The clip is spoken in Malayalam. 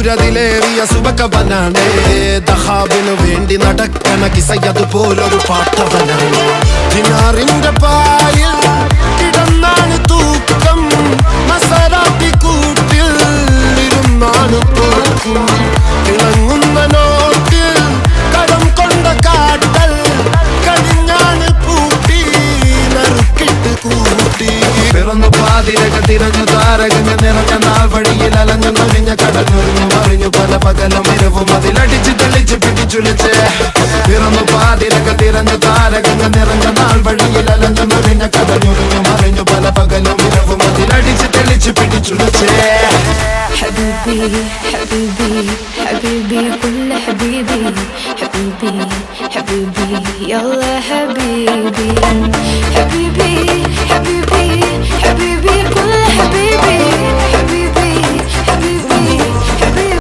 ിലേറിയ സുബക്കവനാണ് ദഹാബിനു വേണ്ടി നടക്കണ കിസയതുപോലൊരു പാട്ടവനാണ്. ദിനാറിന്റെ പായിൽ കിടന്നാണ് തൂക്കം, മസറാത്തി കൂട്ടിൽ ഇരുന്നാണ് പോക്കും. തിളങ്ങുന്ന നോട്ടിൽ കടം കൊണ്ട കാട്ടൽ കടിഞ്ഞാണ് പൂട്ടി നറുക്കിട്ട് കൂട്ടി. പിറന്നു പാതിരക തിരഞ്ഞു താരകങ്ങൾ നിറഞ്ഞ നാൾ വഴിയിൽ അലഞ്ഞു നൊഴിഞ്ഞ കടഞ്ഞൊരിഞ്ഞു മറിഞ്ഞു പല പകലും ഇരവും അതിലടിച്ച് തെളിച്ച് പിടിച്ചുലിച്ച്. പിറന്നു പാതിരക തിരഞ്ഞു താരകങ്ങൾ നിറഞ്ഞ നാൾ വഴിയിൽ അലഞ്ഞു നൊഴിഞ്ഞ കടഞ്ഞൊരിഞ്ഞു മറിഞ്ഞു പല പകലും ഇരവും അതിലടിച്ച് തെളിച്ച് പിടിച്ചുലിച്ച്. حبيبي حبيبي حبيبي كل حبيبي حبيبي حبيبي يلا حبيبي حبيبي حبيبي حبيبي كل حبيبي